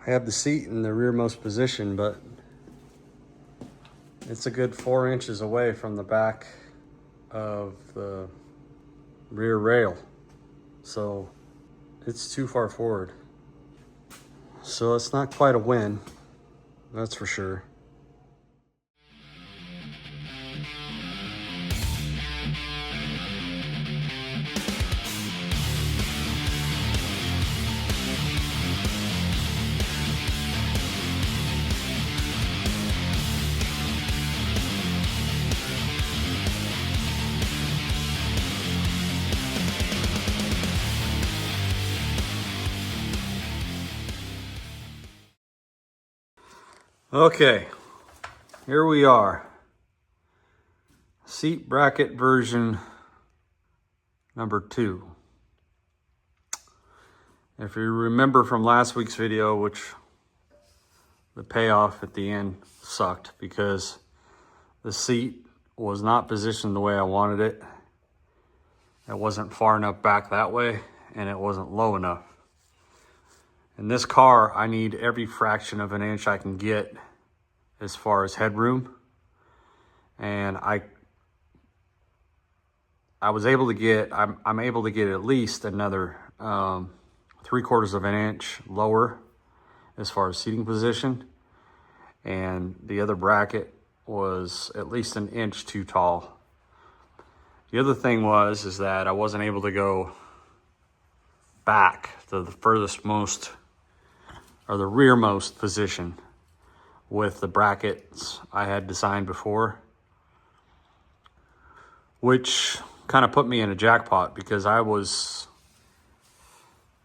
I have the seat in the rearmost position, but it's a good 4 inches away from the back of the rear rail. So it's too far forward. So it's not quite a win, that's for sure. Okay, here we are. Seat bracket version number 2. If you remember from last week's video, which the payoff at the end sucked because the seat was not positioned the way I wanted it. It wasn't far enough back that way, and it wasn't low enough. In this car, I need every fraction of an inch I can get as far as headroom. And I was able to get, I'm able to get at least another 3/4 of an inch lower as far as seating position. And the other bracket was at least an inch too tall. The other thing is that I wasn't able to go back to the furthest most, or the rearmost position with the brackets I had designed before, which kind of put me in a jackpot because I was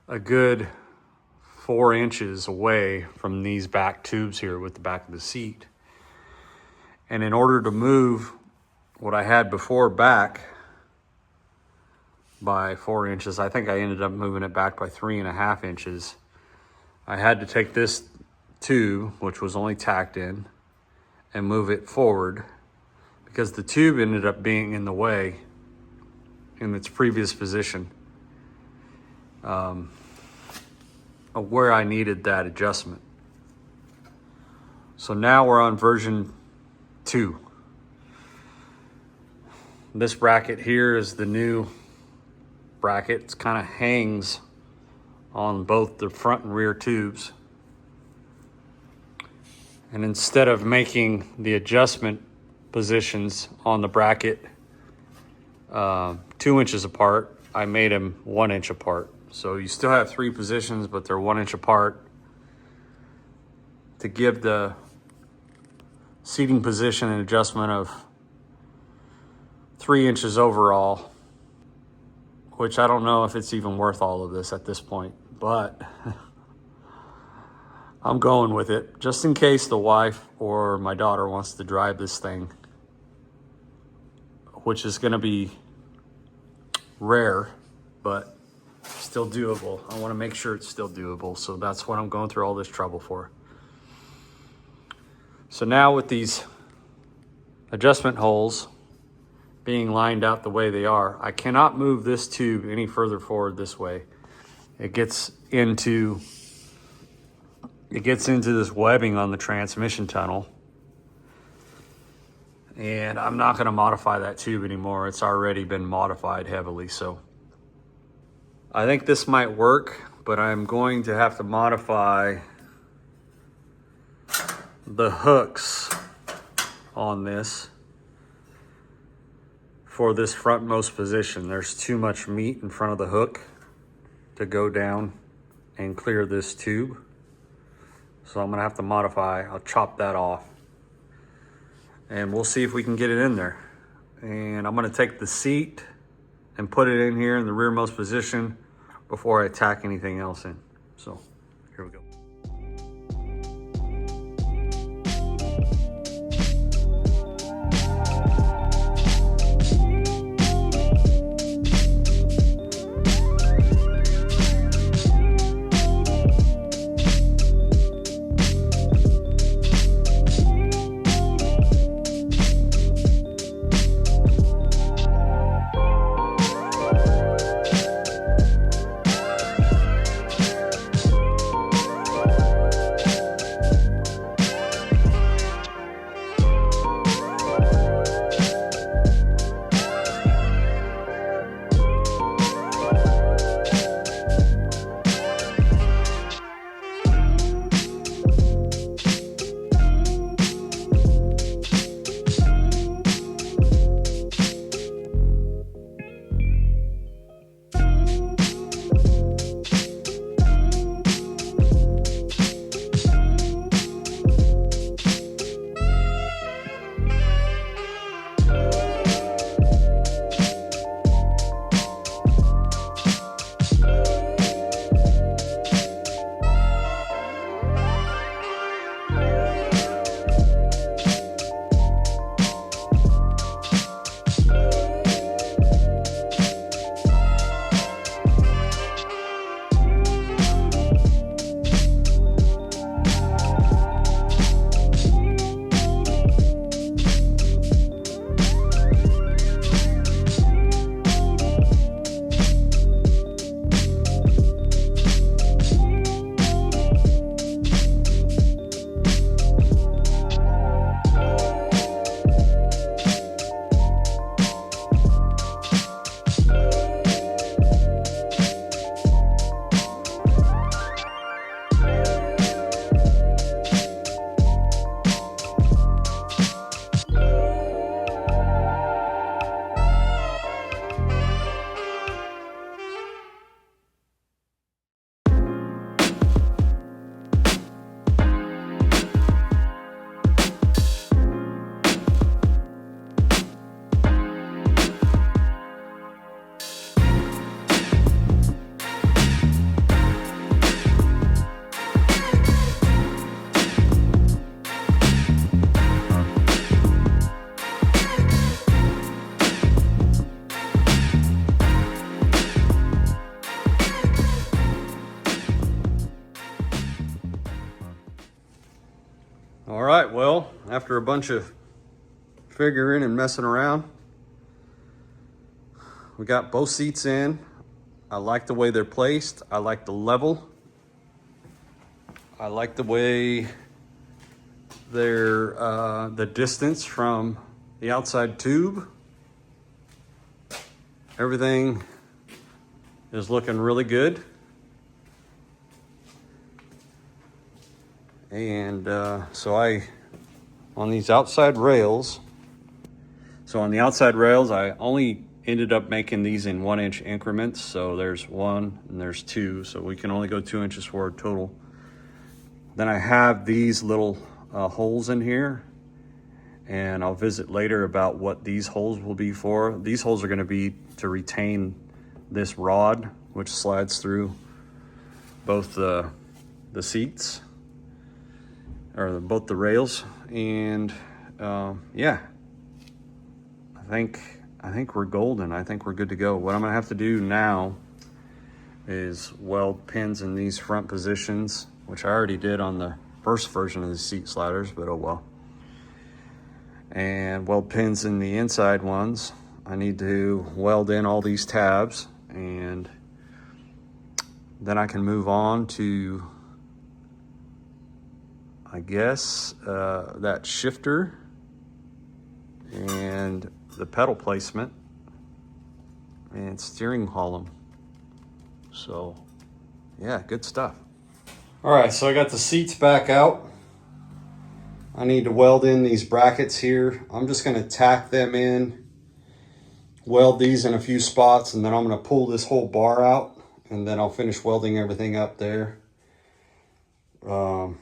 a good 4 inches away from these back tubes here with the back of the seat. And in order to move what I had before back by 4 inches, I think I ended up moving it back by 3.5 inches. I had to take this tube, which was only tacked in, and move it forward because the tube ended up being in the way in its previous position of where I needed that adjustment. So now we're on version 2. This bracket here is the new bracket. It kind of hangs on both the front and rear tubes. And instead of making the adjustment positions on the bracket 2 inches apart, I made them 1 inch apart. So you still have 3 positions, but they're 1 inch apart to give the seating position and adjustment of 3 inches overall, which I don't know if it's even worth all of this at this point, but I'm going with it just in case the wife or my daughter wants to drive this thing, which is going to be rare, but still doable. I want to make sure it's still doable, so that's what I'm going through all this trouble for. So now with these adjustment holes being lined out the way they are, I cannot move this tube any further forward this way. It gets into this webbing on the transmission tunnel, and I'm not going to modify that tube anymore. It's already been modified heavily, so I think this might work, but I'm going to have to modify the hooks on this for this frontmost position. There's too much meat in front of the hook to go down and clear this tube. So I'm gonna have to modify, I'll chop that off. And we'll see if we can get it in there. And I'm gonna take the seat and put it in here in the rearmost position before I tack anything else in. So here we go. right, well, after a bunch of figuring and messing around, we got both seats in. I like the way they're placed. I like the level. I like the way they're the distance from the outside tube. Everything is looking really good. And on these outside rails, on the outside rails, I only ended up making these in 1 inch increments. So there's 1 and there's 2. So we can only go 2 inches forward total. Then I have these little holes in here, and I'll visit later about what these holes will be for. These holes are going to be to retain this rod, which slides through both the seats, or both the rails. And yeah, I think we're golden. I think we're good to go. What I'm gonna have to do now is weld pins in these front positions, which I already did on the first version of the seat sliders, but oh well. And weld pins in the inside ones. I need to weld in all these tabs, and then I can move on to, I guess, that shifter and the pedal placement and steering column. So yeah, good stuff. All right, so I got the seats back out. I need to weld in these brackets here. I'm just gonna tack them in, weld these in a few spots, and then I'm gonna pull this whole bar out, and then I'll finish welding everything up there. Or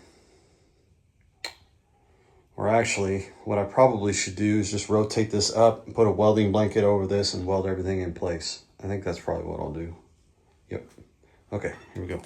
actually, what I probably should do is just rotate this up and put a welding blanket over this and weld everything in place. I think that's probably what I'll do. Yep. Okay, here we go.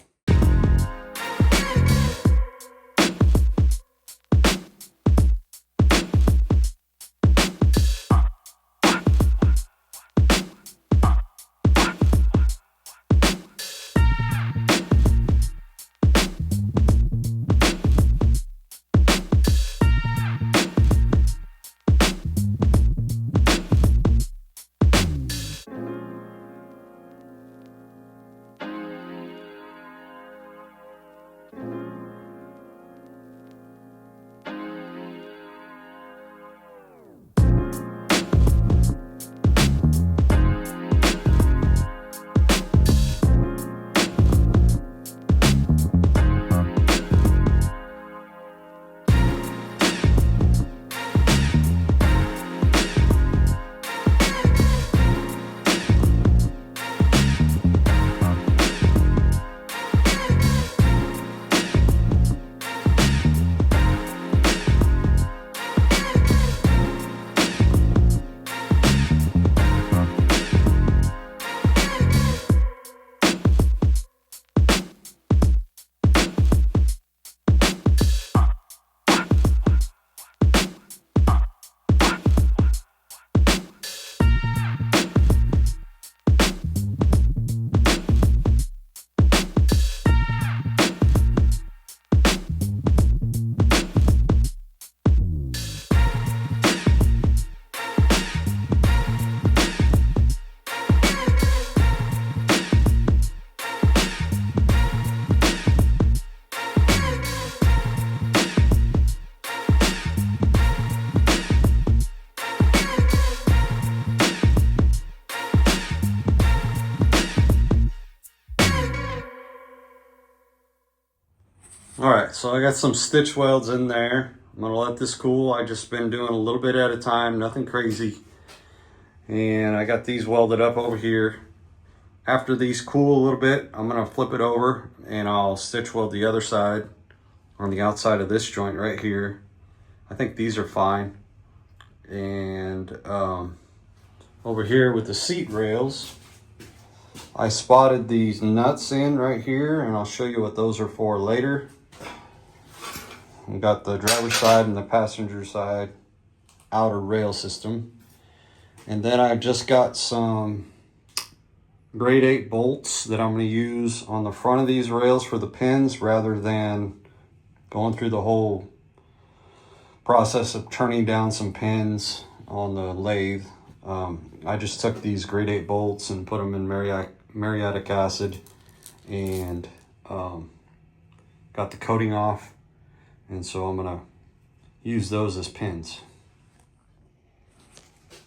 All right, so I got some stitch welds in there. I'm gonna let this cool. I just been doing a little bit at a time, nothing crazy. And I got these welded up over here. After these cool a little bit, I'm gonna flip it over and I'll stitch weld the other side on the outside of this joint right here. I think these are fine. And over here with the seat rails, I spotted these nuts in right here, and I'll show you what those are for later. We got the driver's side and the passenger side outer rail system. And then I just got some grade 8 bolts that I'm going to use on the front of these rails for the pins, rather than going through the whole process of turning down some pins on the lathe. I just took these grade 8 bolts and put them in muriatic acid and got the coating off, and so I'm gonna use those as pins.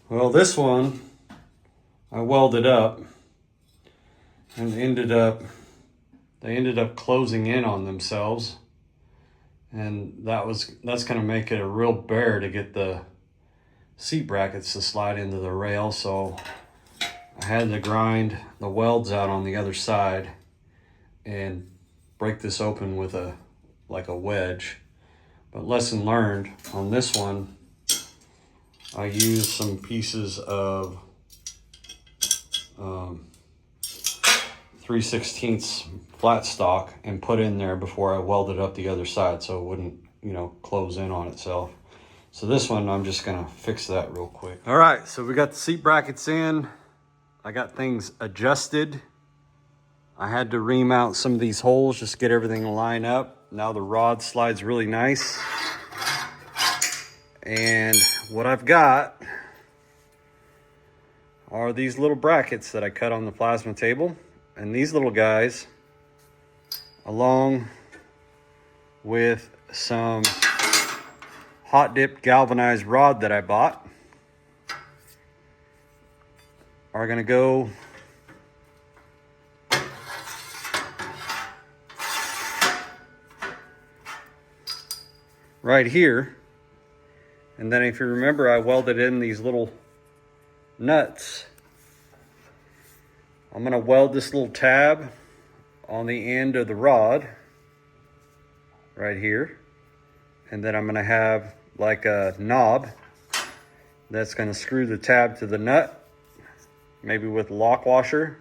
Well, this one I welded up and they ended up closing in on themselves, and that's gonna make it a real bear to get the seat brackets to slide into the rail. So I had to grind the welds out on the other side and break this open with a wedge. But lesson learned on this one, I used some pieces of 3/16 flat stock and put in there before I welded up the other side so it wouldn't, close in on itself. So this one, I'm just gonna fix that real quick. All right, so we got the seat brackets in. I got things adjusted. I had to remount some of these holes just to get everything to line up. Now the rod slides really nice. And what I've got are these little brackets that I cut on the plasma table. And these little guys, along with some hot dipped galvanized rod that I bought, are gonna go right here. And then if you remember, I welded in these little nuts. I'm gonna weld this little tab on the end of the rod right here. And then I'm gonna have like a knob that's gonna screw the tab to the nut, maybe with a lock washer.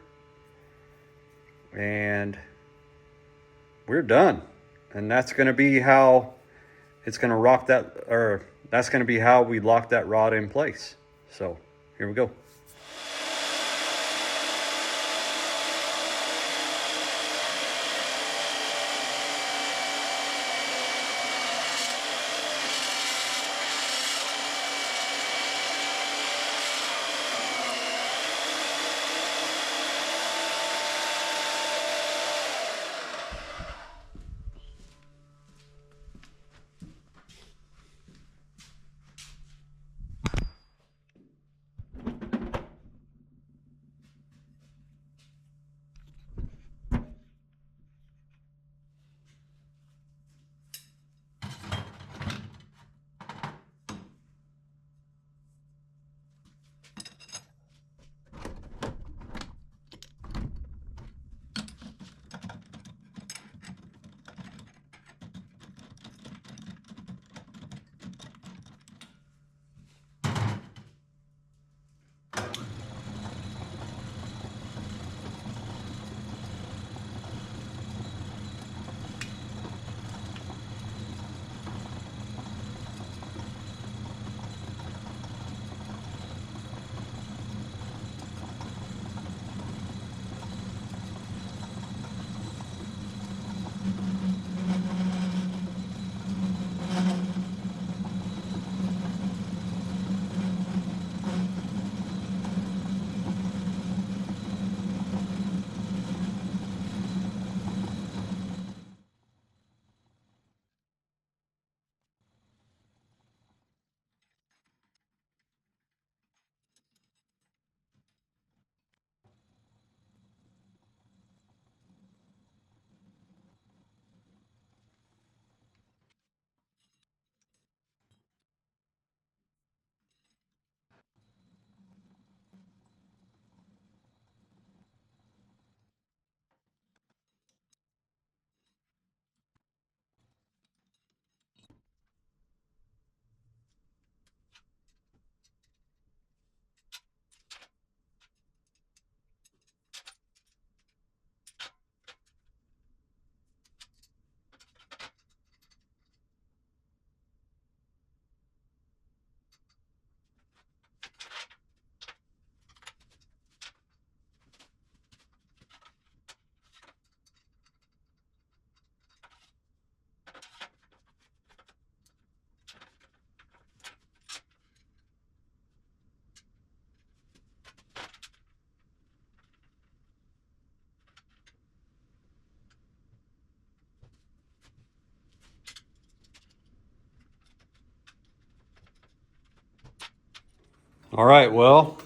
And we're done. And that's gonna be how it's gonna rock that, or that's gonna be how we lock that rod in place. So here we go. All right, well,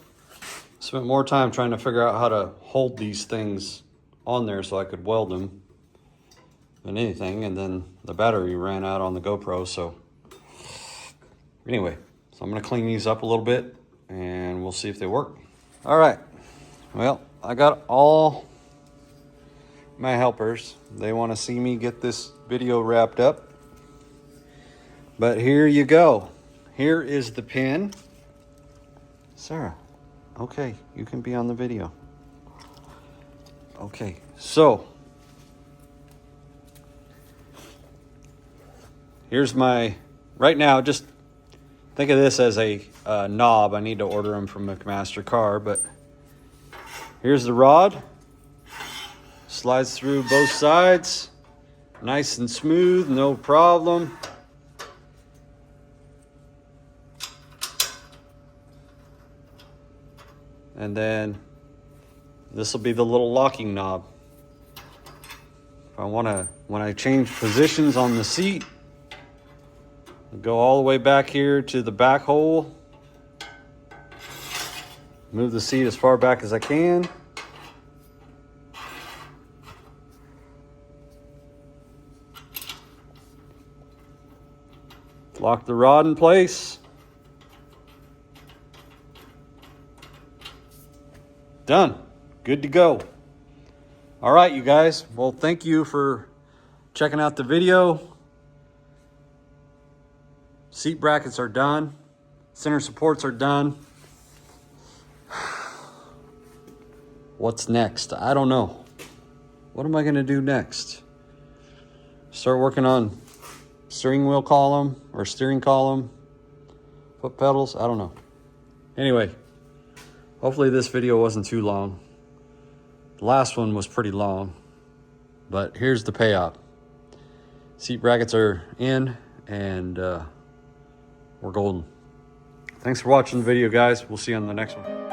spent more time trying to figure out how to hold these things on there so I could weld them than anything, and then the battery ran out on the GoPro, so anyway, so I'm gonna clean these up a little bit and we'll see if they work. All right, well, I got all my helpers. They want to see me get this video wrapped up, but here you go. Here is the pin. Sarah, okay, you can be on the video. Okay, so here's my, right now, just think of this as a knob. I need to order them from McMaster Car, but here's the rod. Slides through both sides. Nice and smooth, no problem. And then this will be the little locking knob. If I want to, when I change positions on the seat, I'll go all the way back here to the back hole. Move the seat as far back as I can. Lock the rod in place. Done. Good to go. All right, you guys. Well, thank you for checking out the video. Seat brackets are done. Center supports are done. What's next? I don't know. What am I going to do next? Start working on steering wheel column or steering column, foot pedals. I don't know. Anyway, hopefully this video wasn't too long. The last one was pretty long, but here's the payout. Seat brackets are in, and we're golden. Thanks for watching the video, guys. We'll see you on the next one.